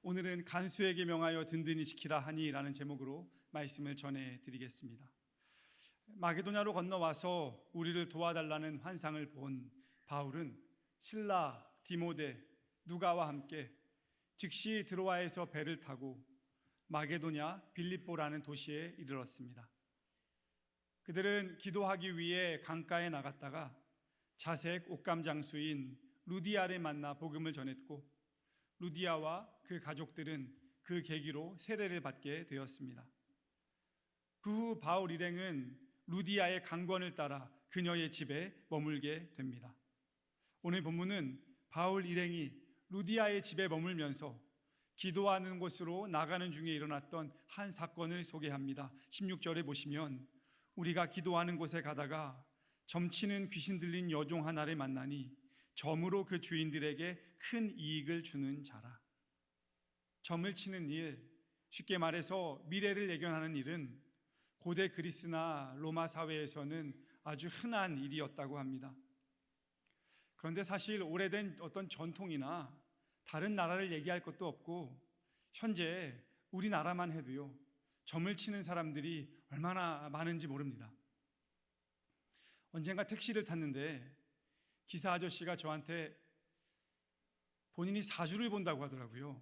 오늘은 간수에게 명하여 든든히 지키라 하니라는 제목으로 말씀을 전해드리겠습니다. 마게도냐로 건너와서 우리를 도와달라는 환상을 본 바울은 실라, 디모데, 누가와 함께 즉시 드로아에서 배를 타고 마게도냐 빌립보라는 도시에 이르렀습니다. 그들은 기도하기 위해 강가에 나갔다가 자색 옷감 장수인 루디아를 만나 복음을 전했고, 루디아와 그 가족들은 그 계기로 세례를 받게 되었습니다. 그 후 바울 일행은 루디아의 강권을 따라 그녀의 집에 머물게 됩니다. 오늘 본문은 바울 일행이 루디아의 집에 머물면서 기도하는 곳으로 나가는 중에 일어났던 한 사건을 소개합니다. 16절에 보시면 우리가 기도하는 곳에 가다가 점치는 귀신 들린 여종 하나를 만나니 점으로 그 주인들에게 큰 이익을 주는 자라. 점을 치는 일, 쉽게 말해서 미래를 예견하는 일은 고대 그리스나 로마 사회에서는 아주 흔한 일이었다고 합니다. 그런데 사실 오래된 어떤 전통이나 다른 나라를 얘기할 것도 없고, 현재 우리나라만 해도요, 점을 치는 사람들이 얼마나 많은지 모릅니다. 언젠가 택시를 탔는데 기사 아저씨가 저한테 본인이 사주를 본다고 하더라고요.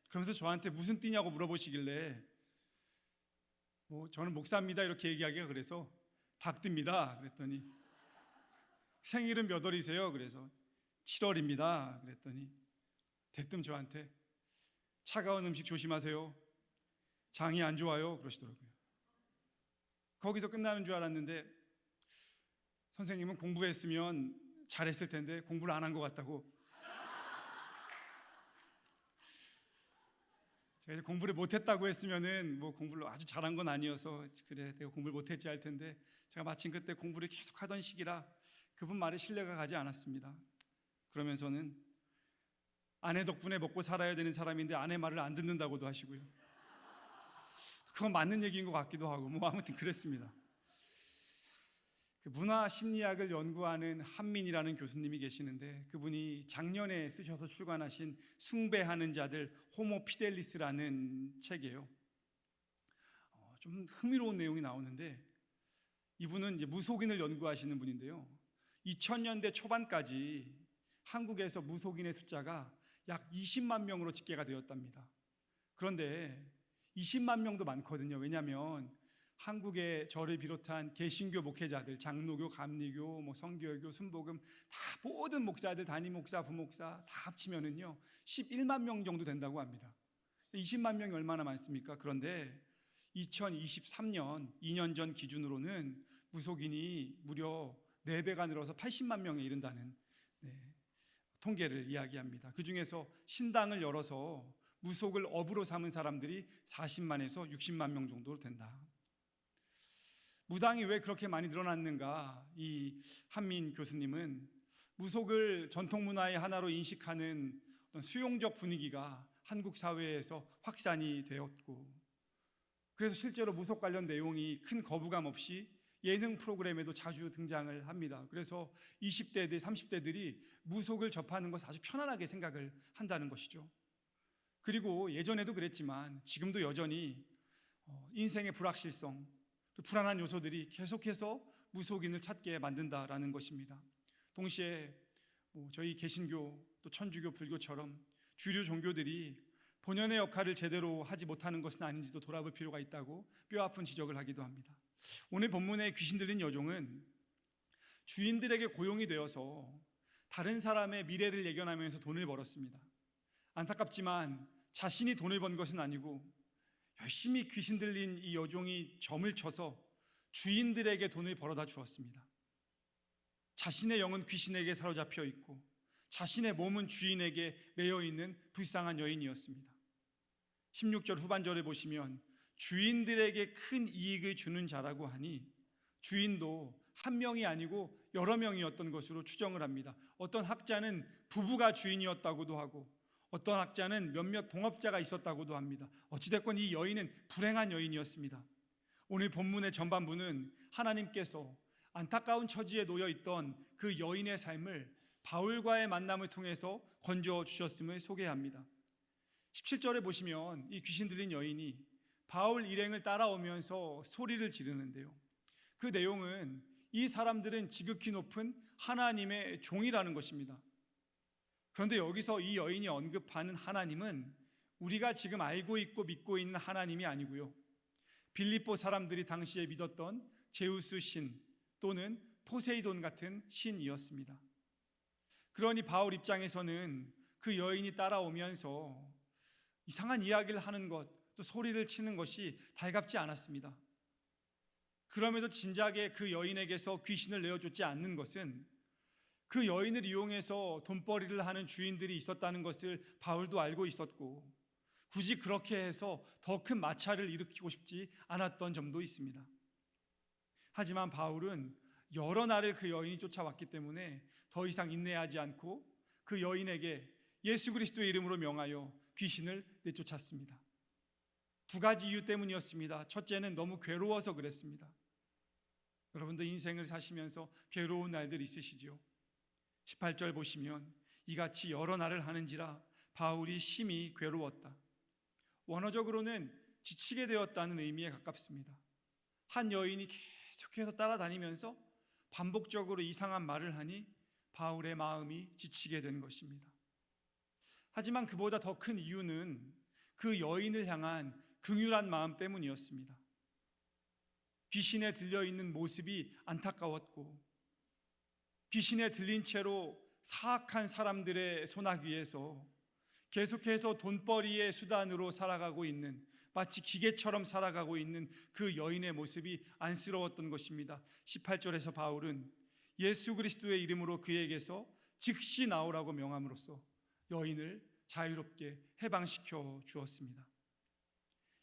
그러면서 저한테 무슨 띠냐고 물어보시길래 저는 목사입니다 이렇게 얘기하기가 그래서 닭띠입니다 그랬더니, 생일은 몇 월이세요? 그래서 7월입니다 그랬더니 대뜸 저한테 차가운 음식 조심하세요, 장이 안 좋아요 그러시더라고요. 거기서 끝나는 줄 알았는데 선생님은 공부했으면 잘했을 텐데 공부를 안 한 것 같다고. 제가 공부를 못했다고 했으면은 공부를 아주 잘한 건 아니어서 그래 내가 공부를 못했지 할 텐데, 제가 마침 그때 공부를 계속 하던 시기라 그분 말에 신뢰가 가지 않았습니다. 그러면서는 아내 덕분에 먹고 살아야 되는 사람인데 아내 말을 안 듣는다고도 하시고요. 그건 맞는 얘기인 것 같기도 하고 아무튼 그랬습니다. 그 문화 심리학을 연구하는 한민이라는 교수님이 계시는데, 그분이 작년에 쓰셔서 출간하신 숭배하는 자들 호모 피델리스라는 책이에요. 좀 흥미로운 내용이 나오는데, 이분은 이제 무속인을 연구하시는 분인데요, 2000년대 초반까지 한국에서 무속인의 숫자가 약 20만 명으로 집계가 되었답니다. 그런데 20만 명도 많거든요. 왜냐하면 한국의 저를 비롯한 개신교 목회자들, 장로교, 감리교, 성교교, 순복음 다 모든 목사들, 담임 목사, 부목사 다 합치면은요 11만 명 정도 된다고 합니다. 20만 명이 얼마나 많습니까? 그런데 2023년 2년 전 기준으로는 무속인이 무려 4배가 늘어서 80만 명에 이른다는 통계를 이야기합니다. 그 중에서 신당을 열어서 무속을 업으로 삼은 사람들이 40만에서 60만 명 정도 된다. 무당이 왜 그렇게 많이 늘어났는가? 이 한민 교수님은 무속을 전통 문화의 하나로 인식하는 어떤 수용적 분위기가 한국 사회에서 확산이 되었고, 그래서 실제로 무속 관련 내용이 큰 거부감 없이 예능 프로그램에도 자주 등장을 합니다. 그래서 20대들, 30대들이 무속을 접하는 것을 아주 편안하게 생각을 한다는 것이죠. 그리고 예전에도 그랬지만 지금도 여전히 인생의 불확실성, 불안한 요소들이 계속해서 무속인을 찾게 만든다라는 것입니다. 동시에 저희 개신교 또 천주교, 불교처럼 주류 종교들이 본연의 역할을 제대로 하지 못하는 것은 아닌지도 돌아볼 필요가 있다고 뼈아픈 지적을 하기도 합니다. 오늘 본문의 귀신 들린 여종은 주인들에게 고용이 되어서 다른 사람의 미래를 예견하면서 돈을 벌었습니다. 안타깝지만 자신이 돈을 번 것은 아니고 열심히 귀신 들린 이 여종이 점을 쳐서 주인들에게 돈을 벌어다 주었습니다. 자신의 영은 귀신에게 사로잡혀 있고 자신의 몸은 주인에게 매여 있는 불쌍한 여인이었습니다. 16절 후반절을 보시면 주인들에게 큰 이익을 주는 자라고 하니 주인도 한 명이 아니고 여러 명이었던 것으로 추정을 합니다. 어떤 학자는 부부가 주인이었다고도 하고 어떤 학자는 몇몇 동업자가 있었다고도 합니다. 어찌됐건 이 여인은 불행한 여인이었습니다. 오늘 본문의 전반부는 하나님께서 안타까운 처지에 놓여 있던 그 여인의 삶을 바울과의 만남을 통해서 건져 주셨음을 소개합니다. 17절에 보시면 이 귀신 들린 여인이 바울 일행을 따라오면서 소리를 지르는데요, 그 내용은 이 사람들은 지극히 높은 하나님의 종이라는 것입니다. 그런데 여기서 이 여인이 언급하는 하나님은 우리가 지금 알고 있고 믿고 있는 하나님이 아니고요, 빌립보 사람들이 당시에 믿었던 제우스 신 또는 포세이돈 같은 신이었습니다. 그러니 바울 입장에서는 그 여인이 따라오면서 이상한 이야기를 하는 것, 또 소리를 치는 것이 달갑지 않았습니다. 그럼에도 진작에 그 여인에게서 귀신을 내어줬지 않는 것은 그 여인을 이용해서 돈벌이를 하는 주인들이 있었다는 것을 바울도 알고 있었고, 굳이 그렇게 해서 더 큰 마찰을 일으키고 싶지 않았던 점도 있습니다. 하지만 바울은 여러 날을 그 여인이 쫓아왔기 때문에 더 이상 인내하지 않고 그 여인에게 예수 그리스도의 이름으로 명하여 귀신을 내쫓았습니다. 두 가지 이유 때문이었습니다. 첫째는 너무 괴로워서 그랬습니다. 여러분도 인생을 사시면서 괴로운 날들이 있으시죠? 18절 보시면 이같이 여러 날을 하는지라 바울이 심히 괴로웠다. 원어적으로는 지치게 되었다는 의미에 가깝습니다. 한 여인이 계속해서 따라다니면서 반복적으로 이상한 말을 하니 바울의 마음이 지치게 된 것입니다. 하지만 그보다 더 큰 이유는 그 여인을 향한 긍휼한 마음 때문이었습니다. 귀신에 들려있는 모습이 안타까웠고, 귀신에 들린 채로 사악한 사람들의 손아귀에서 계속해서 돈벌이의 수단으로 살아가고 있는, 마치 기계처럼 살아가고 있는 그 여인의 모습이 안쓰러웠던 것입니다. 18절에서 바울은 예수 그리스도의 이름으로 그에게서 즉시 나오라고 명함으로써 여인을 자유롭게 해방시켜 주었습니다.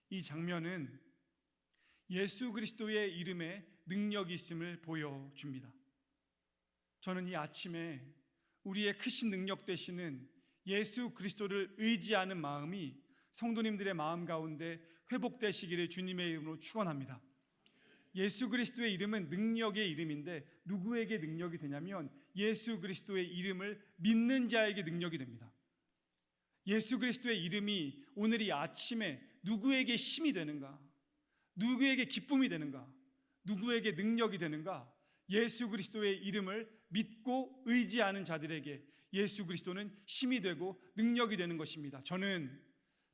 이 장면은 예수 그리스도의 이름에 능력이 있음을 보여줍니다. 저는 이 아침에 우리의 크신 능력 되시는 예수 그리스도를 의지하는 마음이 성도님들의 마음 가운데 회복되시기를 주님의 이름으로 축원합니다. 예수 그리스도의 이름은 능력의 이름인데 누구에게 능력이 되냐면 예수 그리스도의 이름을 믿는 자에게 능력이 됩니다. 예수 그리스도의 이름이 오늘 이 아침에 누구에게 힘이 되는가? 누구에게 기쁨이 되는가? 누구에게 능력이 되는가? 예수 그리스도의 이름을 믿고 의지하는 자들에게 예수 그리스도는 힘이 되고 능력이 되는 것입니다. 저는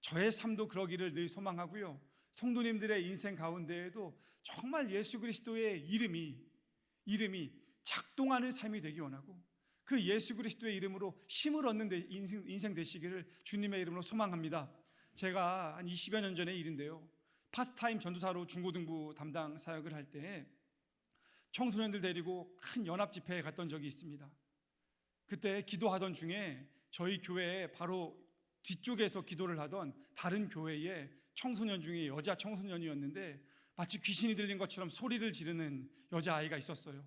저의 삶도 그러기를 늘 소망하고요, 성도님들의 인생 가운데에도 정말 예수 그리스도의 이름이 작동하는 삶이 되기 원하고, 그 예수 그리스도의 이름으로 힘을 얻는 인생 되시기를 주님의 이름으로 소망합니다. 제가 한 20여 년 전의 일인데요, 파스타임 전도사로 중고등부 담당 사역을 할 때 청소년들 데리고 큰 연합 집회에 갔던 적이 있습니다. 그때 기도하던 중에 저희 교회에 바로 뒤쪽에서 기도를 하던 다른 교회의 청소년 중에 여자 청소년이었는데 마치 귀신이 들린 것처럼 소리를 지르는 여자아이가 있었어요.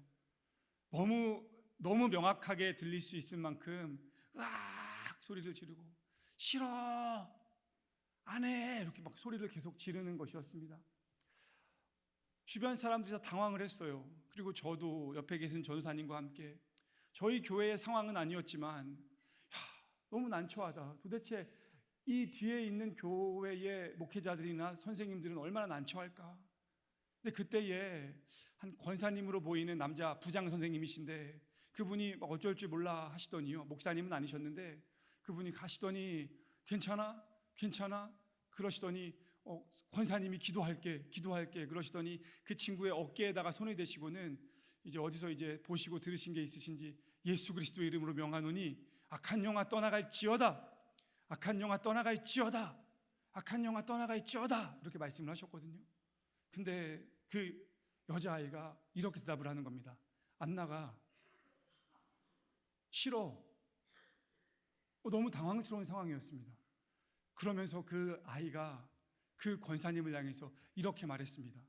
너무 명확하게 들릴 수 있을 만큼 으악 소리를 지르고 싫어 안 해 이렇게 막 소리를 계속 지르는 것이었습니다. 주변 사람들이 다 당황을 했어요. 그리고 저도 옆에 계신 전도사님과 함께 저희 교회의 상황은 아니었지만 너무 난처하다. 도대체 이 뒤에 있는 교회의 목회자들이나 선생님들은 얼마나 난처할까? 근데 그때에 한 권사님으로 보이는 남자 부장 선생님이신데 그분이 어쩔 줄 몰라 하시더니요, 목사님은 아니셨는데 그분이 가시더니 괜찮아? 그러시더니 권사님이 기도할게 그러시더니 그 친구의 어깨에다가 손을 대시고는 이제 어디서 이제 보시고 들으신 게 있으신지 예수 그리스도의 이름으로 명하노니 악한 영아 떠나갈지어다 이렇게 말씀을 하셨거든요. 근데 그 여자아이가 이렇게 대답을 하는 겁니다. 안 나가. 싫어. 너무 당황스러운 상황이었습니다. 그러면서 그 아이가 그 권사님을 향해서 이렇게 말했습니다.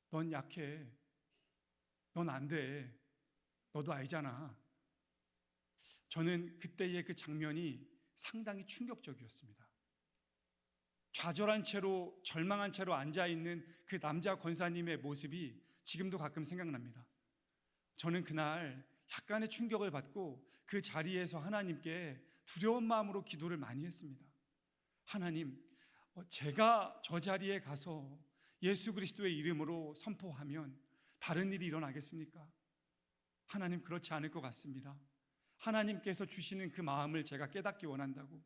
넌 약해. 넌 안 돼. 너도 알잖아. 저는 그때의 그 장면이 상당히 충격적이었습니다. 좌절한 채로 절망한 채로 앉아있는 그 남자 권사님의 모습이 지금도 가끔 생각납니다. 저는 그날 약간의 충격을 받고 그 자리에서 하나님께 두려운 마음으로 기도를 많이 했습니다. 하나님, 제가 저 자리에 가서 예수 그리스도의 이름으로 선포하면 다른 일이 일어나겠습니까? 하나님, 그렇지 않을 것 같습니다. 하나님께서 주시는 그 마음을 제가 깨닫기 원한다고,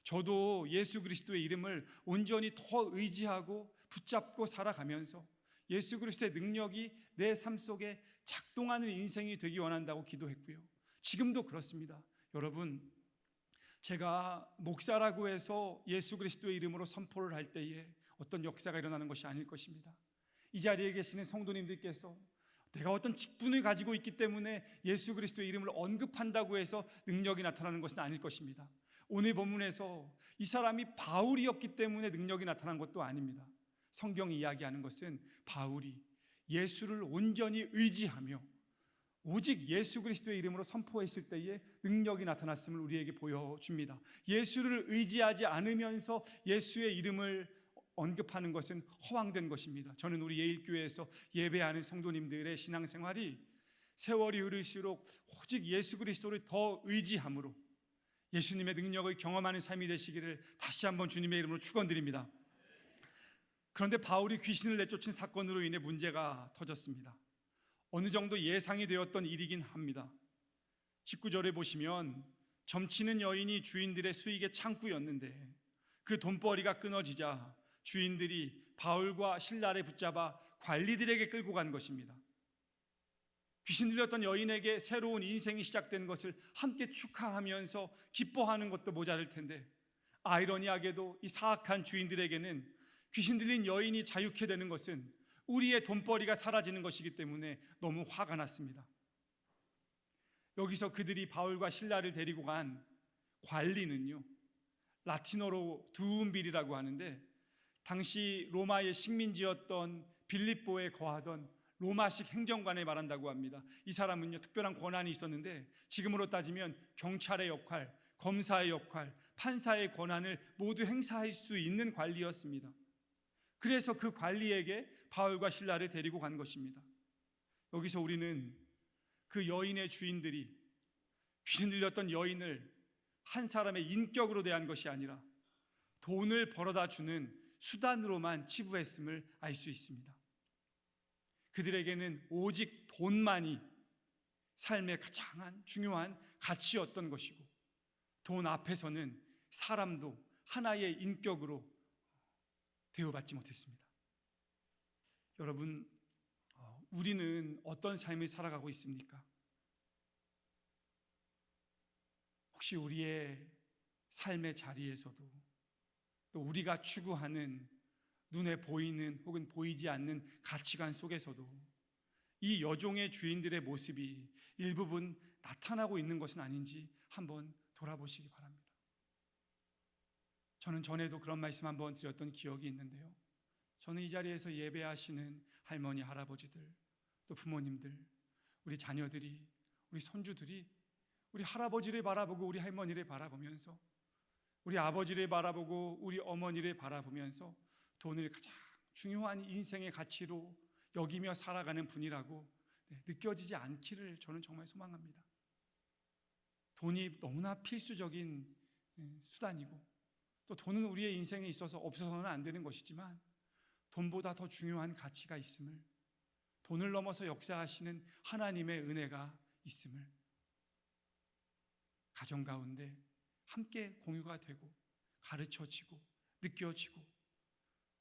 저도 예수 그리스도의 이름을 온전히 더 의지하고 붙잡고 살아가면서 예수 그리스도의 능력이 내 삶 속에 작동하는 인생이 되기 원한다고 기도했고요. 지금도 그렇습니다. 여러분, 제가 목사라고 해서 예수 그리스도의 이름으로 선포를 할 때에 어떤 역사가 일어나는 것이 아닐 것입니다. 이 자리에 계시는 성도님들께서 내가 어떤 직분을 가지고 있기 때문에 예수 그리스도의 이름을 언급한다고 해서 능력이 나타나는 것은 아닐 것입니다. 오늘 본문에서 이 사람이 바울이었기 때문에 능력이 나타난 것도 아닙니다. 성경이 이야기하는 것은 바울이 예수를 온전히 의지하며 오직 예수 그리스도의 이름으로 선포했을 때에 능력이 나타났음을 우리에게 보여줍니다. 예수를 의지하지 않으면서 예수의 이름을 언급하는 것은 허황된 것입니다. 저는 우리 예일교회에서 예배하는 성도님들의 신앙생활이 세월이 흐를수록 오직 예수 그리스도를 더 의지함으로 예수님의 능력을 경험하는 삶이 되시기를 다시 한번 주님의 이름으로 축원드립니다. 그런데 바울이 귀신을 내쫓은 사건으로 인해 문제가 터졌습니다. 어느 정도 예상이 되었던 일이긴 합니다. 19절에 보시면 점치는 여인이 주인들의 수익의 창구였는데 그 돈벌이가 끊어지자 주인들이 바울과 신라를 붙잡아 관리들에게 끌고 간 것입니다. 귀신 들렸던 여인에게 새로운 인생이 시작된 것을 함께 축하하면서 기뻐하는 것도 모자랄 텐데, 아이러니하게도 이 사악한 주인들에게는 귀신 들린 여인이 자유케 되는 것은 우리의 돈벌이가 사라지는 것이기 때문에 너무 화가 났습니다. 여기서 그들이 바울과 신라를 데리고 간 관리는요, 라틴어로 두움빌이라고 하는데 당시 로마의 식민지였던 빌립보에 거하던 로마식 행정관을 말한다고 합니다. 이 사람은요, 특별한 권한이 있었는데 지금으로 따지면 경찰의 역할, 검사의 역할, 판사의 권한을 모두 행사할 수 있는 관리였습니다. 그래서 그 관리에게 바울과 신라를 데리고 간 것입니다. 여기서 우리는 그 여인의 주인들이 귀신 들렸던 여인을 한 사람의 인격으로 대한 것이 아니라 돈을 벌어다 주는 수단으로만 치부했음을 알 수 있습니다. 그들에게는 오직 돈만이 삶의 가장 중요한 가치였던 것이고, 돈 앞에서는 사람도 하나의 인격으로 대우받지 못했습니다. 여러분, 우리는 어떤 삶을 살아가고 있습니까? 혹시 우리의 삶의 자리에서도 또 우리가 추구하는 눈에 보이는 혹은 보이지 않는 가치관 속에서도 이 여종의 주인들의 모습이 일부분 나타나고 있는 것은 아닌지 한번 돌아보시기 바랍니다. 저는 전에도 그런 말씀 한번 드렸던 기억이 있는데요, 저는 이 자리에서 예배하시는 할머니, 할아버지들, 또 부모님들, 우리 자녀들이, 우리 손주들이 우리 할아버지를 바라보고 우리 할머니를 바라보면서, 우리 아버지를 바라보고 우리 어머니를 바라보면서 돈을 가장 중요한 인생의 가치로 여기며 살아가는 분이라고 느껴지지 않기를 저는 정말 소망합니다. 돈이 너무나 필수적인 수단이고, 또 돈은 우리의 인생에 있어서 없어서는 안 되는 것이지만 돈보다 더 중요한 가치가 있음을, 돈을 넘어서 역사하시는 하나님의 은혜가 있음을 가정 가운데 함께 공유가 되고 가르쳐지고 느껴지고,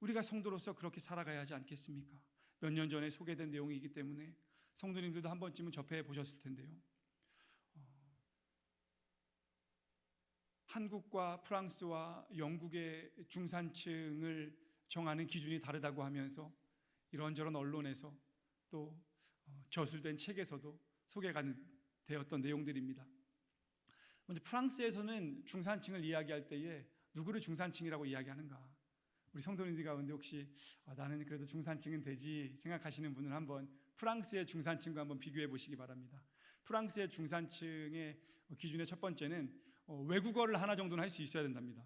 우리가 성도로서 그렇게 살아가야 하지 않겠습니까? 몇 년 전에 소개된 내용이기 때문에 성도님들도 한 번쯤은 접해 보셨을 텐데요, 한국과 프랑스와 영국의 중산층을 정하는 기준이 다르다고 하면서 이런저런 언론에서 또 저술된 책에서도 소개가 되었던 내용들입니다. 먼저 프랑스에서는 중산층을 이야기할 때에 누구를 중산층이라고 이야기하는가? 우리 성도님들 가운데 혹시 나는 그래도 중산층은 되지 생각하시는 분은 한번 프랑스의 중산층과 한번 비교해 보시기 바랍니다. 프랑스의 중산층의 기준의 첫 번째는 외국어를 하나 정도는 할 수 있어야 된답니다.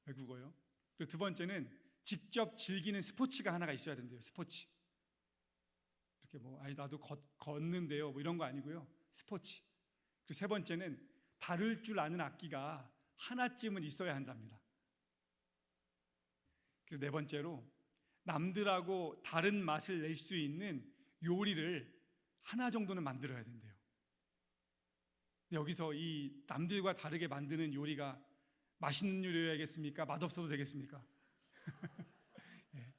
외국어요. 그리고 두 번째는 직접 즐기는 스포츠가 하나가 있어야 된대요. 스포츠. 이렇게 나도 걷는데요, 이런 거 아니고요. 스포츠. 그리고 세 번째는 다룰 줄 아는 악기가 하나쯤은 있어야 한답니다. 그리고 네 번째로 남들하고 다른 맛을 낼 수 있는 요리를 하나 정도는 만들어야 된대요. 여기서 이 남들과 다르게 만드는 요리가 맛있는 요리여야겠습니까? 맛없어도 되겠습니까? 예.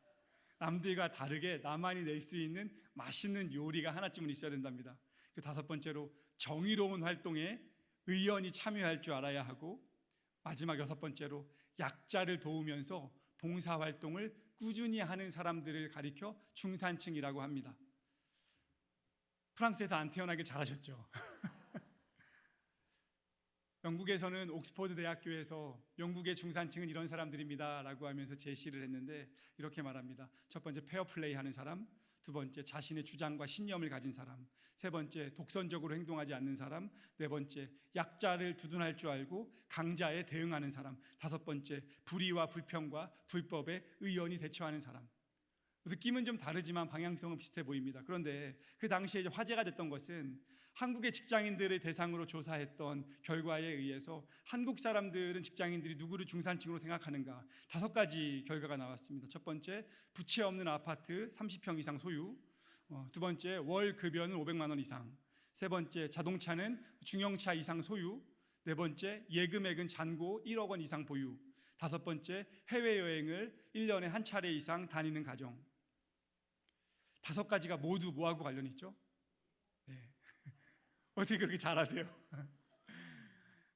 남들과 다르게 나만이 낼 수 있는 맛있는 요리가 하나쯤은 있어야 된답니다. 그 다섯 번째로 정의로운 활동에 의연히 참여할 줄 알아야 하고, 마지막 여섯 번째로 약자를 도우면서 봉사활동을 꾸준히 하는 사람들을 가리켜 중산층이라고 합니다. 프랑스에서 안 태어나길 잘하셨죠. 영국에서는 옥스퍼드 대학교에서 영국의 중산층은 이런 사람들입니다 라고 하면서 제시를 했는데 이렇게 말합니다. 첫 번째, 페어플레이 하는 사람. 두 번째, 자신의 주장과 신념을 가진 사람. 세 번째, 독선적으로 행동하지 않는 사람. 네 번째, 약자를 두둔할 줄 알고 강자에 대응하는 사람. 다섯 번째, 불의와 불평과 불법에 의연히 대처하는 사람. 느낌은 좀 다르지만 방향성은 비슷해 보입니다. 그런데 그 당시에 이제 화제가 됐던 것은 한국의 직장인들을 대상으로 조사했던 결과에 의해서 한국 사람들은, 직장인들이 누구를 중산층으로 생각하는가, 다섯 가지 결과가 나왔습니다. 첫 번째, 부채 없는 아파트 30평 이상 소유. 두 번째, 월 급여는 500만 원 이상. 세 번째, 자동차는 중형차 이상 소유. 네 번째, 예금액은 잔고 1억 원 이상 보유. 다섯 번째, 해외여행을 1년에 한 차례 이상 다니는 가정. 다섯 가지가 모두 뭐하고 관련이 있죠? 네. 어떻게 그렇게 잘하세요?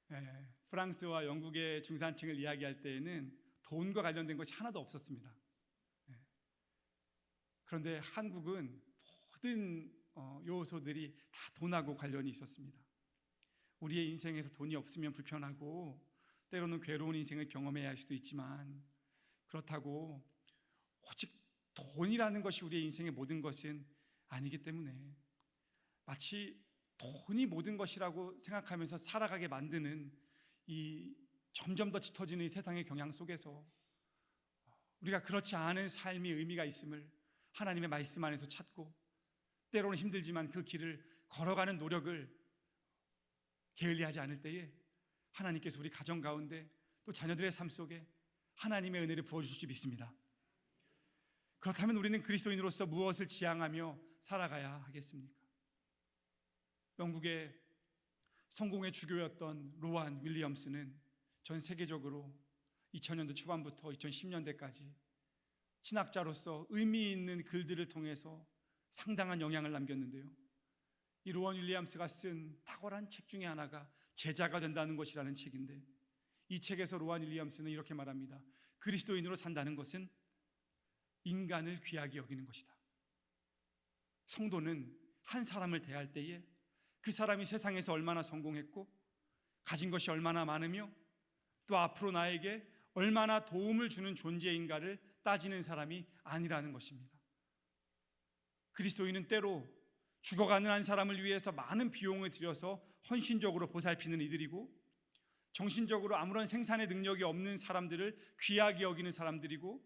네. 프랑스와 영국의 중산층을 이야기할 때에는 돈과 관련된 것이 하나도 없었습니다. 네. 그런데 한국은 모든 요소들이 다 돈하고 관련이 있었습니다. 우리의 인생에서 돈이 없으면 불편하고 때로는 괴로운 인생을 경험해야 할 수도 있지만, 그렇다고 오직 돈이라는 것이 우리의 인생의 모든 것은 아니기 때문에, 마치 돈이 모든 것이라고 생각하면서 살아가게 만드는 이 점점 더 짙어지는 이 세상의 경향 속에서 우리가 그렇지 않은 삶이 의미가 있음을 하나님의 말씀 안에서 찾고, 때로는 힘들지만 그 길을 걸어가는 노력을 게을리하지 않을 때에 하나님께서 우리 가정 가운데 또 자녀들의 삶 속에 하나님의 은혜를 부어주실 줄 믿습니다. 그렇다면 우리는 그리스도인으로서 무엇을 지향하며 살아가야 하겠습니까? 영국의 성공의 주교였던 로안 윌리엄스는 전 세계적으로 2000년대 초반부터 2010년대까지 신학자로서 의미 있는 글들을 통해서 상당한 영향을 남겼는데요. 이 로안 윌리엄스가 쓴 탁월한 책 중에 하나가 제자가 된다는 것이라는 책인데, 이 책에서 로안 윌리엄스는 이렇게 말합니다. 그리스도인으로 산다는 것은 인간을 귀하게 여기는 것이다. 성도는 한 사람을 대할 때에 그 사람이 세상에서 얼마나 성공했고 가진 것이 얼마나 많으며 또 앞으로 나에게 얼마나 도움을 주는 존재인가를 따지는 사람이 아니라는 것입니다. 그리스도인은 때로 죽어가는 한 사람을 위해서 많은 비용을 들여서 헌신적으로 보살피는 이들이고, 정신적으로 아무런 생산의 능력이 없는 사람들을 귀하게 여기는 사람들이고,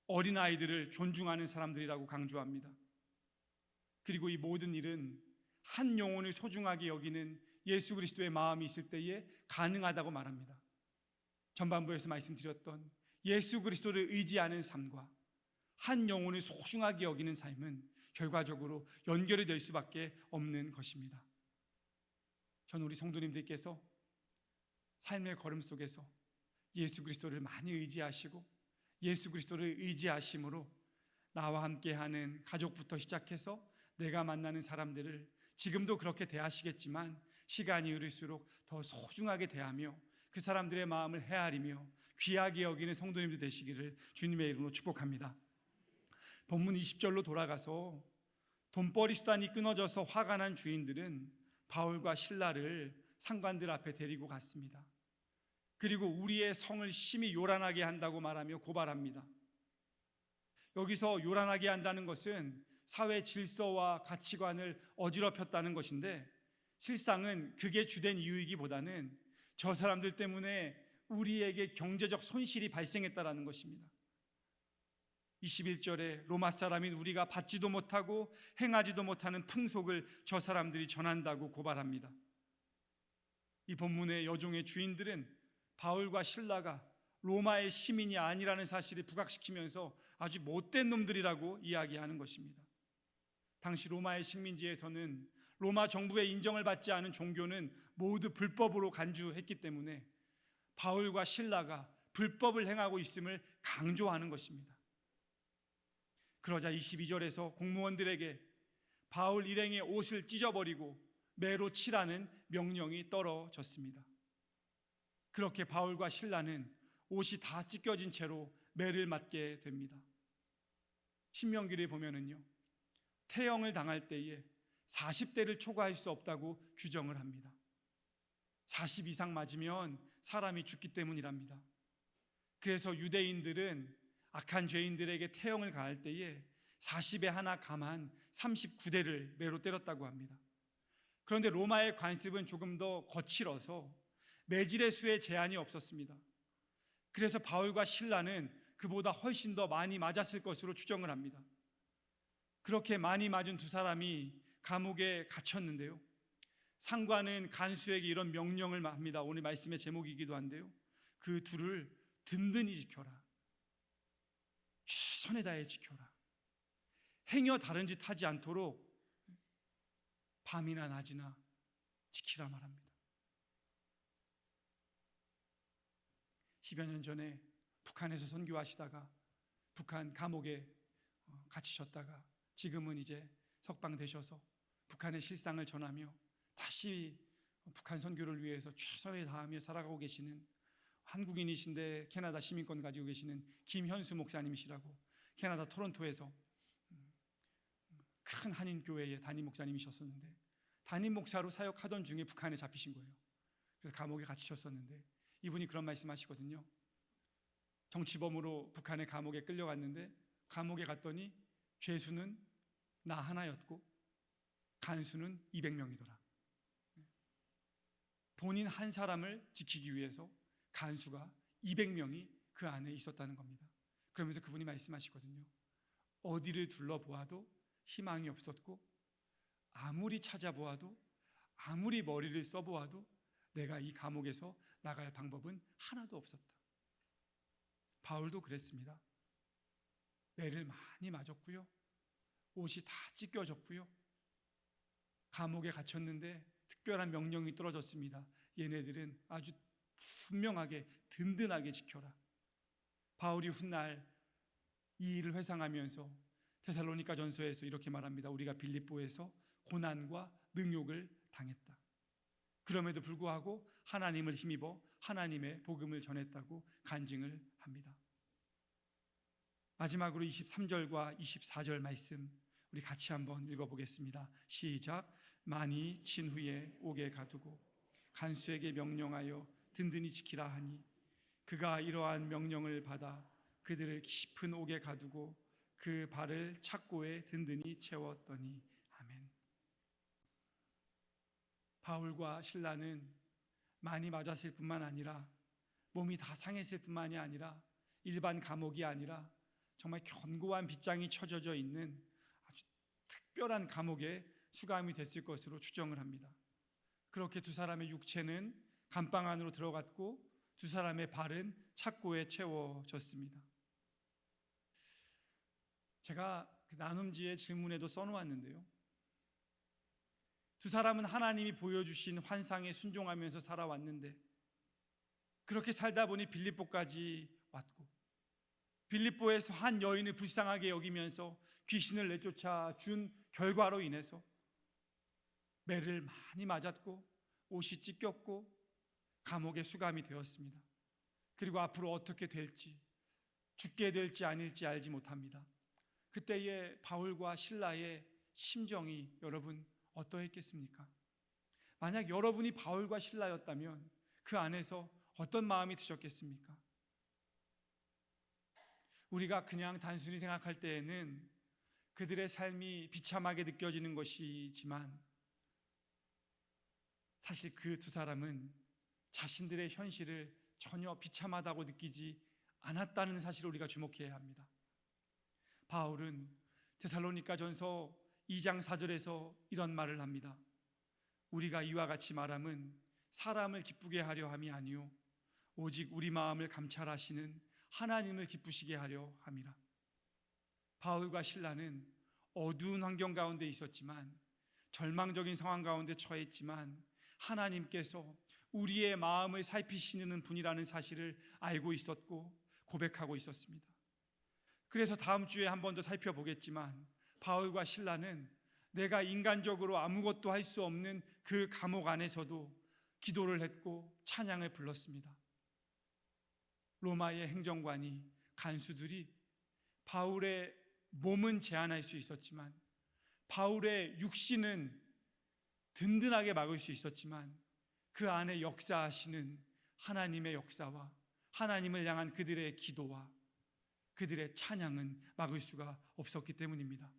어린아이들을 존중하는 사람들이라고 강조합니다. 그리고 이 모든 일은 한 영혼을 소중하게 여기는 예수 그리스도의 마음이 있을 때에 가능하다고 말합니다. 전반부에서 말씀드렸던 예수 그리스도를 의지하는 삶과 한 영혼을 소중하게 여기는 삶은 결과적으로 연결이 될 수밖에 없는 것입니다. 저는 우리 성도님들께서 삶의 걸음 속에서 예수 그리스도를 많이 의지하시고 예수 그리스도를 의지하심으로 나와 함께하는 가족부터 시작해서 내가 만나는 사람들을 지금도 그렇게 대하시겠지만 시간이 흐를수록 더 소중하게 대하며 그 사람들의 마음을 헤아리며 귀하게 여기는 성도님들 되시기를 주님의 이름으로 축복합니다. 본문 20절로 돌아가서 돈벌이 수단이 끊어져서 화가 난 주인들은 바울과 실라를 상관들 앞에 데리고 갔습니다. 그리고 우리의 성을 심히 요란하게 한다고 말하며 고발합니다. 여기서 요란하게 한다는 것은 사회 질서와 가치관을 어지럽혔다는 것인데, 실상은 그게 주된 이유이기보다는 저 사람들 때문에 우리에게 경제적 손실이 발생했다라는 것입니다. 21절에 로마 사람인 우리가 받지도 못하고 행하지도 못하는 풍속을 저 사람들이 전한다고 고발합니다. 이 본문의 여종의 주인들은 바울과 실라가 로마의 시민이 아니라는 사실을 부각시키면서 아주 못된 놈들이라고 이야기하는 것입니다. 당시 로마의 식민지에서는 로마 정부의 인정을 받지 않은 종교는 모두 불법으로 간주했기 때문에 바울과 실라가 불법을 행하고 있음을 강조하는 것입니다. 그러자 22절에서 공무원들에게 바울 일행의 옷을 찢어버리고 매로 치라는 명령이 떨어졌습니다. 그렇게 바울과 실라는 옷이 다 찢겨진 채로 매를 맞게 됩니다. 신명기를 보면은요, 태형을 당할 때에 40대를 초과할 수 없다고 규정을 합니다. 40 이상 맞으면 사람이 죽기 때문이랍니다. 그래서 유대인들은 악한 죄인들에게 태형을 가할 때에 40에 하나 감한 39대를 매로 때렸다고 합니다. 그런데 로마의 관습은 조금 더 거칠어서 매질의 수에 제한이 없었습니다. 그래서 바울과 실라는 그보다 훨씬 더 많이 맞았을 것으로 추정을 합니다. 그렇게 많이 맞은 두 사람이 감옥에 갇혔는데요, 상관은 간수에게 이런 명령을 합니다. 오늘 말씀의 제목이기도 한데요, 그 둘을 든든히 지켜라, 최선을 다해 지켜라, 행여 다른 짓 하지 않도록 밤이나 낮이나 지키라 말합니다. 10여 년 전에 북한에서 선교하시다가 북한 감옥에 갇히셨다가 지금은 이제 석방되셔서 북한의 실상을 전하며 다시 북한 선교를 위해서 최선을 다하며 살아가고 계시는 한국인이신데 캐나다 시민권 가지고 계시는 김현수 목사님이시라고, 캐나다 토론토에서 큰 한인교회의 담임 목사님이셨었는데 담임 목사로 사역하던 중에 북한에 잡히신 거예요. 그래서 감옥에 갇히셨었는데 이분이 그런 말씀하시거든요. 정치범으로 북한의 감옥에 끌려갔는데 감옥에 갔더니 죄수는 나 하나였고 간수는 200명이더라. 본인 한 사람을 지키기 위해서 간수가 200명이 그 안에 있었다는 겁니다. 그러면서 그분이 말씀하시거든요. 어디를 둘러보아도 희망이 없었고 아무리 찾아보아도 아무리 머리를 써보아도 내가 이 감옥에서 나갈 방법은 하나도 없었다. 바울도 그랬습니다. 매를 많이 맞았고요, 옷이 다 찢겨졌고요, 감옥에 gat혔는데 특별한 명령이 떨어졌습니다. 얘네들은 아주 분명하게 든든하게 지켜라. 바울이 훗날 이 일을 회상하면서 데살로니가 전서에서 이렇게 말합니다. 우리가 빌립보에서 고난과 능욕을 당했다. 그럼에도 불구하고 하나님을 힘입어 하나님의 복음을 전했다고 간증을 합니다. 마지막으로 23절과 24절 말씀 우리 같이 한번 읽어보겠습니다. 시작. 많이 친 후에 옥에 가두고 간수에게 명령하여 든든히 지키라 하니 그가 이러한 명령을 받아 그들을 깊은 옥에 가두고 그 발을 착고에 든든히 채웠더니. 아멘. 바울과 실라는 많이 맞았을 뿐만 아니라 몸이 다 상했을 뿐만이 아니라 일반 감옥이 아니라 정말 견고한 빗장이 쳐져져 있는 아주 특별한 감옥에 수감이 됐을 것으로 추정을 합니다. 그렇게 두 사람의 육체는 감방 안으로 들어갔고 두 사람의 발은 착고에 채워졌습니다. 제가 그 나눔지의 질문에도 써놓았는데요, 두 사람은 하나님이 보여주신 환상에 순종하면서 살아왔는데 그렇게 살다 보니 빌립보까지 왔고 빌립보에서 한 여인을 불쌍하게 여기면서 귀신을 내쫓아 준 결과로 인해서 매를 많이 맞았고 옷이 찢겼고 감옥에 수감이 되었습니다. 그리고 앞으로 어떻게 될지, 죽게 될지 아닐지 알지 못합니다. 그때의 바울과 실라의 심정이 여러분 어떠했겠습니까? 만약 여러분이 바울과 실라였다면 그 안에서 어떤 마음이 드셨겠습니까? 우리가 그냥 단순히 생각할 때에는 그들의 삶이 비참하게 느껴지는 것이지만 사실 그 두 사람은 자신들의 현실을 전혀 비참하다고 느끼지 않았다는 사실을 우리가 주목해야 합니다. 바울은 데살로니가전서 2장 4절에서 이런 말을 합니다. 우리가 이와 같이 말함은 사람을 기쁘게 하려 함이 아니요 오직 우리 마음을 감찰하시는 하나님을 기쁘시게 하려 함이라. 바울과 실라는 어두운 환경 가운데 있었지만, 절망적인 상황 가운데 처했지만 하나님께서 우리의 마음을 살피시는 분이라는 사실을 알고 있었고 고백하고 있었습니다. 그래서 다음 주에 한 번 더 살펴보겠지만, 바울과 실라는 내가 인간적으로 아무것도 할 수 없는 그 감옥 안에서도 기도를 했고 찬양을 불렀습니다. 로마의 행정관이, 간수들이 바울의 몸은 제한할 수 있었지만, 바울의 육신은 든든하게 막을 수 있었지만, 그 안에 역사하시는 하나님의 역사와 하나님을 향한 그들의 기도와 그들의 찬양은 막을 수가 없었기 때문입니다.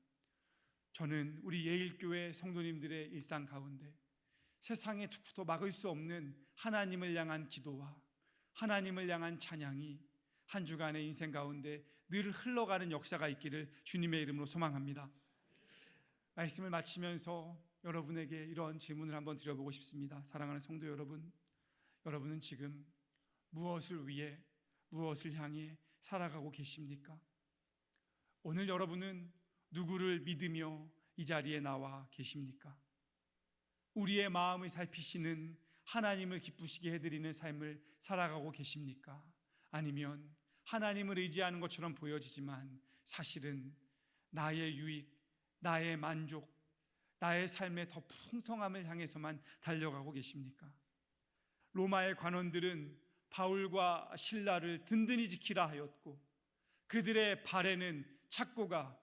저는 우리 예일교회 성도님들의 일상 가운데 세상에 누구도 막을 수 없는 하나님을 향한 기도와 하나님을 향한 찬양이 한 주간의 인생 가운데 늘 흘러가는 역사가 있기를 주님의 이름으로 소망합니다. 말씀을 마치면서 여러분에게 이런 질문을 한번 드려보고 싶습니다. 사랑하는 성도 여러분, 여러분은 지금 무엇을 위해, 무엇을 향해 살아가고 계십니까? 오늘 여러분은 누구를 믿으며 이 자리에 나와 계십니까? 우리의 마음을 살피시는 하나님을 기쁘시게 해드리는 삶을 살아가고 계십니까? 아니면 하나님을 의지하는 것처럼 보여지지만 사실은 나의 유익, 나의 만족, 나의 삶의 더 풍성함을 향해서만 달려가고 계십니까? 로마의 관원들은 바울과 실라를 든든히 지키라 하였고, 그들의 발에는 착고가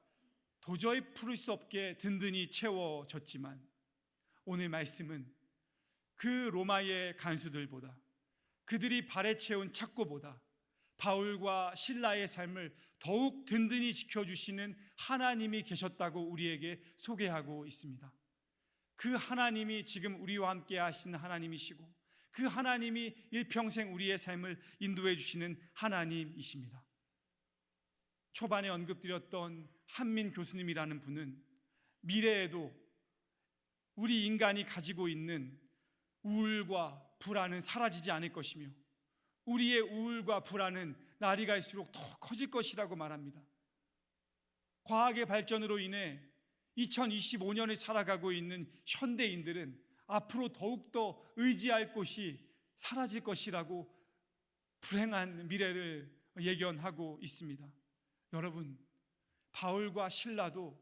도저히 풀을 수 없게 든든히 채워졌지만, 오늘 말씀은 그 로마의 간수들보다, 그들이 발에 채운 착고보다 바울과 실라의 삶을 더욱 든든히 지켜주시는 하나님이 계셨다고 우리에게 소개하고 있습니다. 그 하나님이 지금 우리와 함께 하신 하나님이시고, 그 하나님이 일평생 우리의 삶을 인도해 주시는 하나님이십니다. 초반에 언급드렸던 한민 교수님이라는 분은 미래에도 우리 인간이 가지고 있는 우울과 불안은 사라지지 않을 것이며, 우리의 우울과 불안은 날이 갈수록 더 커질 것이라고 말합니다. 과학의 발전으로 인해 2025년을 살아가고 있는 현대인들은 앞으로 더욱더 의지할 곳이 사라질 것이라고 불행한 미래를 예견하고 있습니다. 여러분, 바울과 실라도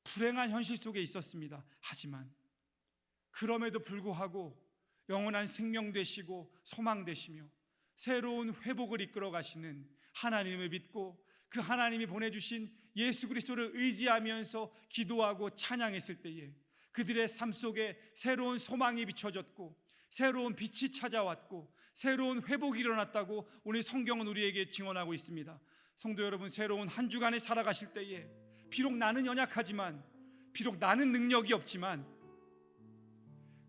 불행한 현실 속에 있었습니다. 하지만 그럼에도 불구하고 영원한 생명 되시고 소망 되시며 새로운 회복을 이끌어 가시는 하나님을 믿고 그 하나님이 보내주신 예수 그리스도를 의지하면서 기도하고 찬양했을 때에 그들의 삶 속에 새로운 소망이 비춰졌고 새로운 빛이 찾아왔고 새로운 회복이 일어났다고 오늘 성경은 우리에게 증언하고 있습니다. 성도 여러분, 새로운 한 주간을 살아가실 때에 비록 나는 연약하지만, 비록 나는 능력이 없지만,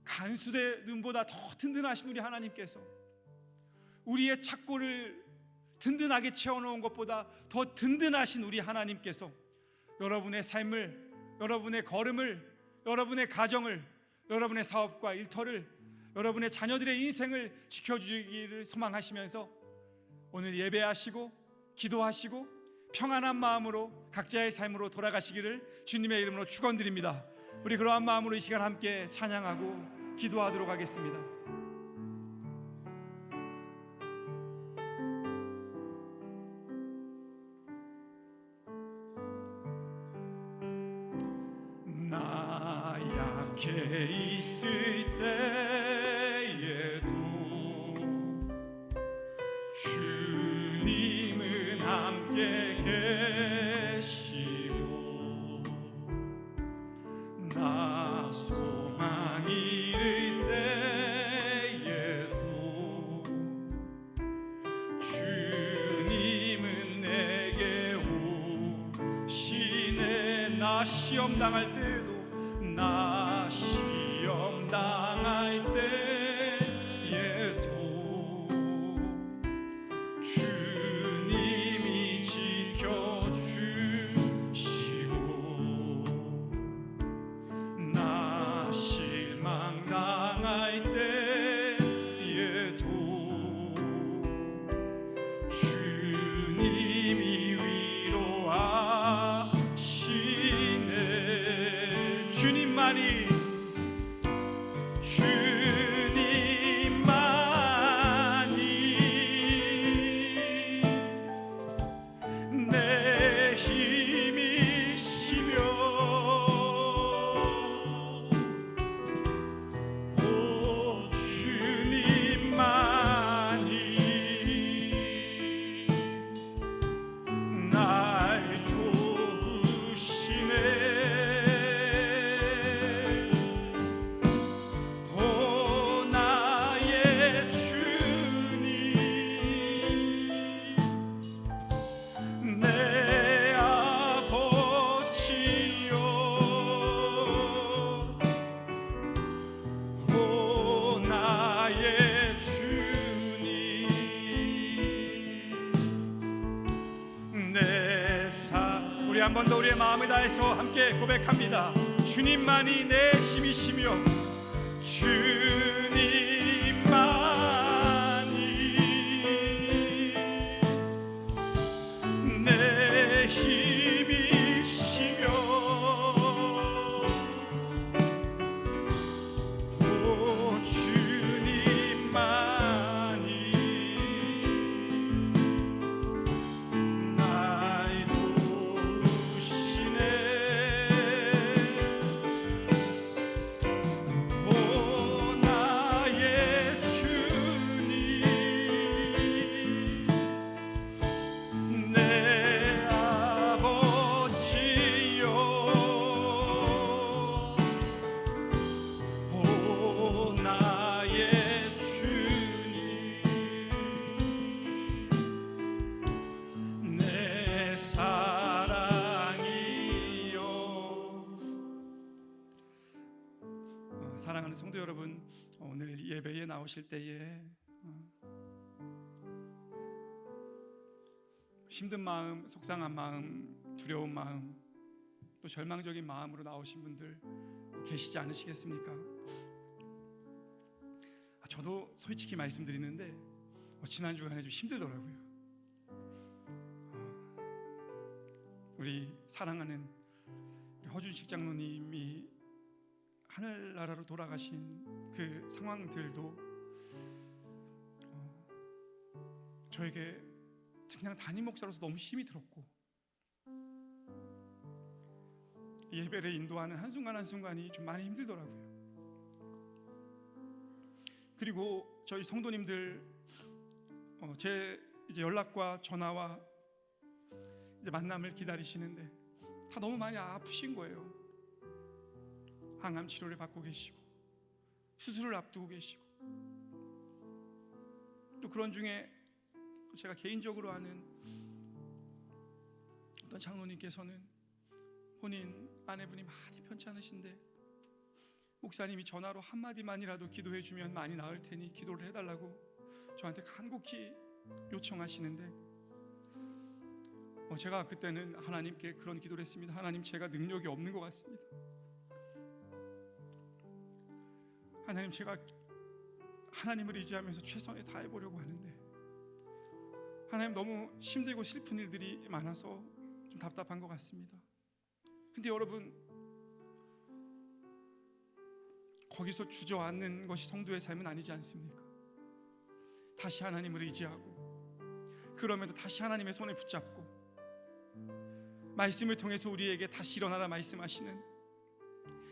간수의 눈보다 더 든든하신 우리 하나님께서 우리의 착고를 든든하게 채워놓은 것보다 더 든든하신 우리 하나님께서 여러분의 삶을, 여러분의 걸음을, 여러분의 가정을, 여러분의 사업과 일터를, 여러분의 자녀들의 인생을 지켜주기를 소망하시면서 오늘 예배하시고 기도하시고 평안한 마음으로 각자의 삶으로 돌아가시기를 주님의 이름으로 축원드립니다. 우리 그러한 마음으로 이 시간 함께 찬양하고 기도하도록 하겠습니다. 나 약해 있을 때에도 주님은 함께 계시고, 나 소망 잃을 때에도 주님은 내게 오시네. 나 시험 당할 때에도, 나 시험 당할 때에도 주님이 지켜주시네. 한 번 더 우리의 마음을 다해서 함께 고백합니다. 주님만이 내 힘이시며 주님만이 내 힘이시며 오 주님만이 날 도우시네. 오 나의 주님 내 아버지여 오 나의 주님 내 사랑이여. 사랑하는 성도 여러분, 오늘 예배에 나오실 때에 힘든 마음, 속상한 마음, 두려운 마음, 또 절망적인 마음으로 나오신 분들 계시지 않으시겠습니까? 저도 솔직히 말씀드리는데 지난 주간에 좀 힘들더라고요. 우리 사랑하는 허준식 장로님이 하늘나라로 돌아가신 그 상황들도 저에게 그냥 담임 목사로서 너무 힘이 들었고, 예배를 인도하는 한순간 한순간이 좀 많이 힘들더라고요. 그리고 저희 성도님들 제 이제 연락과 전화와 이제 만남을 기다리시는데 다 너무 많이 아프신 거예요. 항암 치료를 받고 계시고 수술을 앞두고 계시고, 또 그런 중에 제가 개인적으로 아는 어떤 장로님께서는 본인 아내분이 많이 편찮으신데 목사님이 전화로 한마디만이라도 기도해 주면 많이 나을 테니 기도를 해달라고 저한테 간곡히 요청하시는데 제가 그때는 하나님께 그런 기도를 했습니다. 하나님, 제가 능력이 없는 것 같습니다. 하나님, 제가 하나님을 의지하면서 최선을 다해보려고 하는데 하나님, 너무 힘들고 슬픈 일들이 많아서 좀 답답한 것 같습니다. 근데 여러분, 거기서 주저앉는 것이 성도의 삶은 아니지 않습니까? 다시 하나님을 의지하고, 그러면서 다시 하나님의 손을 붙잡고 말씀을 통해서 우리에게 다시 일어나라 말씀하시는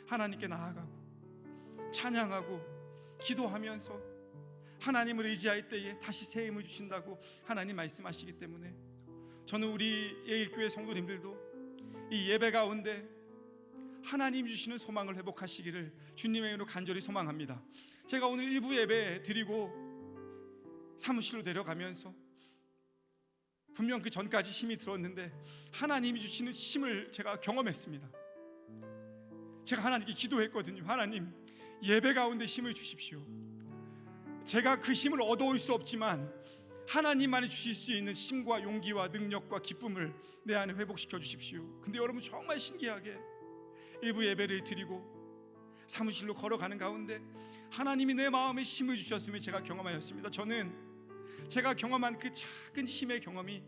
하나님께 나아가고 찬양하고 기도하면서 하나님을 의지할 때에 다시 새 힘을 주신다고 하나님 말씀하시기 때문에 저는 우리 예일교회 성도님들도 이 예배 가운데 하나님 주시는 소망을 회복하시기를 주님의 이름으로 간절히 소망합니다. 제가 오늘 일부 예배 드리고 사무실로 내려가면서 분명 그 전까지 힘이 들었는데 하나님이 주시는 힘을 제가 경험했습니다. 제가 하나님께 기도했거든요. 하나님, 예배 가운데 힘을 주십시오. 제가 그 힘을 얻어올 수 없지만 하나님만이 주실 수 있는 힘과 용기와 능력과 기쁨을 내 안에 회복시켜 주십시오. 근데 여러분, 정말 신기하게 일부 예배를 드리고 사무실로 걸어가는 가운데 하나님이 내 마음에 힘을 주셨음을 제가 경험하였습니다. 저는 제가 경험한 그 작은 힘의 경험이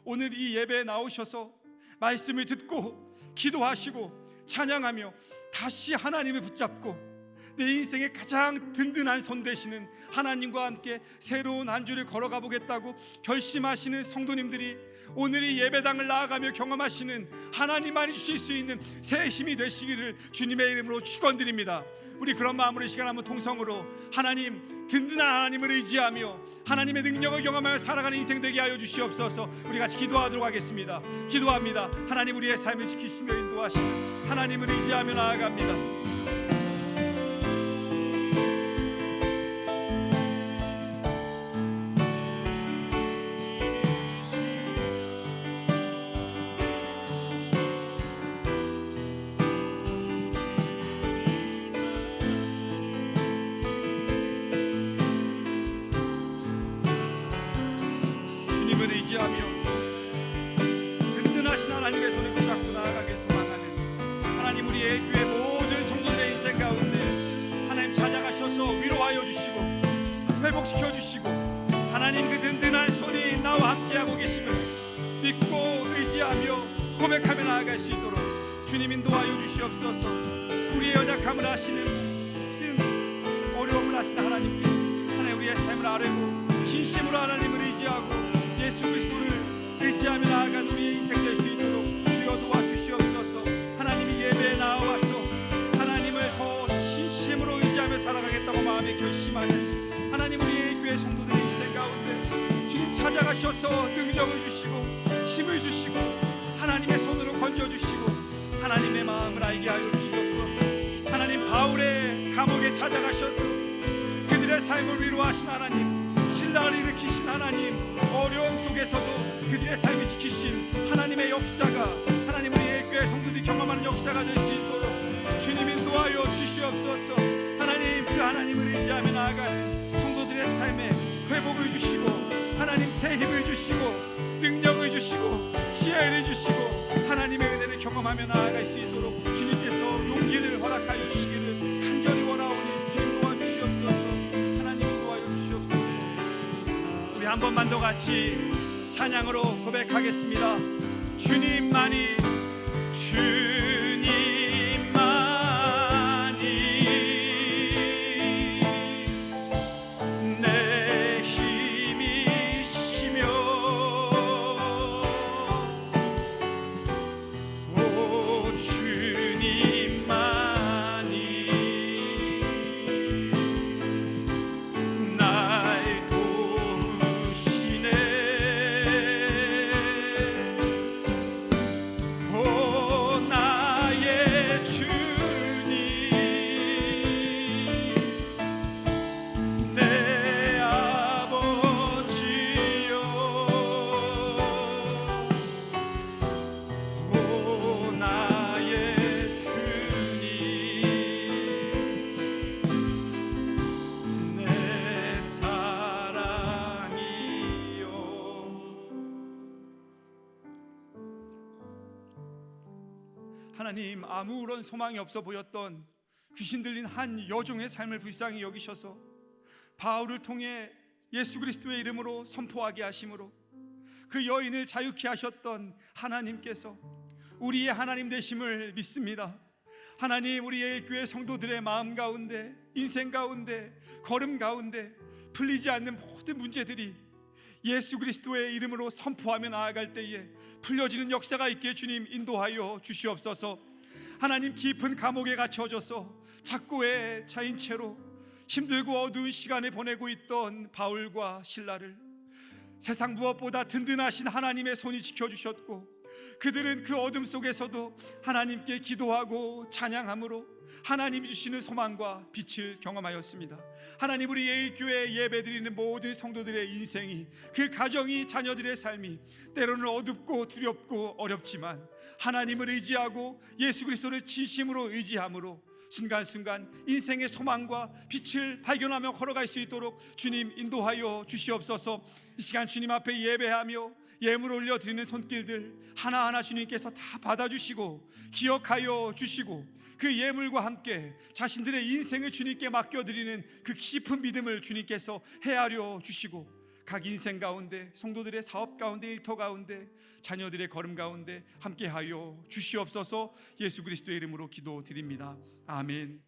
오늘 이 예배에 나오셔서 말씀을 듣고 기도하시고 찬양하며 다시 하나님을 붙잡고 내 인생의 가장 든든한 손 되시는 하나님과 함께 새로운 한 주를 걸어가 보겠다고 결심하시는 성도님들이 오늘 이 예배당을 나아가며 경험하시는 하나님만이 주실 수 있는 새 힘이 되시기를 주님의 이름으로 축원드립니다. 우리 그런 마음으로 이 시간 한번 통성으로 하나님, 든든한 하나님을 의지하며 하나님의 능력을 경험하며 살아가는 인생 되게 하여 주시옵소서. 우리 같이 기도하도록 하겠습니다. 기도합니다. 하나님, 우리의 삶을 지키시며 인도하시는 하나님을 의지하며 나아갑니다. 든든하신 하나님의 손을 붙잡고 회복시켜 주시고 하나님 그 든든한 손이 나와 함께하고 계심을 믿고 의지하며 고백하며 나아갈 수 있도록 주님 인도하여 주시옵소서. 우리의 연약함을 아시는 모든 어려움을 아시는 하나님께 하나님 우리의 삶을 아뢰고 진심으로 하나님을 의지하고 예수 그리스도를 의지하며 나아가는 우리의 인생 될 수 있도록 주여 도와주시옵소서. 하나님이 예배에 나와서 하나님을 더 진심으로 의지하며 살아가겠다고 마음에 결심하는 하나님 우리의 교회 성도들의 인생 가운데 주님 찾아가셔서 능력을 주시고 힘을 주시고 하나님의 손으로 건져주시고 하나님의 마음을 알게 하여 주시옵소서. 하나님 바울의 감옥에 찾아가셔서 그들의 삶을 위로하신 하나님, 신랑을 일으키신 하나님, 어려움 속에서도 그들의 삶을 지키신 하나님의 역사가 하나님 우리의 교회 성도들이 경험하는 역사가 될 수 있도록 주님 인도하여 주시옵소서. 하나님 그 하나님을 의지하며 나아가는 성도들의 삶에 회복을 주시고 하나님 새 힘을 주시고 능력을 주시고 지혜를 주시고 하나님의 은혜를 경험하며 나아갈 수 있도록 주님께서 용기를 허락하여 주시기를 간절히 원하오니 주님 도와주시옵소서. 하나님 도와주시옵소서. 우리 한 번만 더 같이 찬양으로 고백하겠습니다. 주님만이 내 힘이시며 오 주님만이 날 도우시네. 오 나의 주님 내 아버지여 오 나의 주님 내 사랑이여. 하나님 아무런 소망이 없어 보였던 귀신 들린 한 여종의 삶을 불쌍히 여기셔서 바울을 통해 예수 그리스도의 이름으로 선포하게 하심으로 그 여인을 자유케 하셨던 하나님께서 우리의 하나님 되심을 믿습니다. 하나님 우리의 교회 성도들의 마음 가운데 인생 가운데 걸음 가운데 풀리지 않는 모든 문제들이 예수 그리스도의 이름으로 선포하며 나아갈 때에 풀려지는 역사가 있게 주님 인도하여 주시옵소서. 하나님 깊은 감옥에 갇혀져서 작고의 자인채로 힘들고 어두운 시간을 보내고 있던 바울과 실라를 세상 무엇보다 든든하신 하나님의 손이 지켜주셨고 그들은 그 어둠 속에서도 하나님께 기도하고 찬양함으로 하나님이 주시는 소망과 빛을 경험하였습니다. 하나님 우리 예일교회 예배드리는 모든 성도들의 인생이 그 가정이 자녀들의 삶이 때로는 어둡고 두렵고 어렵지만 하나님을 의지하고 예수 그리스도를 진심으로 의지함으로 순간순간 인생의 소망과 빛을 발견하며 걸어갈 수 있도록 주님 인도하여 주시옵소서. 이 시간 주님 앞에 예배하며 예물 올려드리는 손길들 하나하나 주님께서 다 받아주시고 기억하여 주시고 그 예물과 함께 자신들의 인생을 주님께 맡겨드리는 그 깊은 믿음을 주님께서 헤아려 주시고 각 인생 가운데 성도들의 사업 가운데 일터 가운데 자녀들의 걸음 가운데 함께하여 주시옵소서. 예수 그리스도의 이름으로 기도드립니다. 아멘.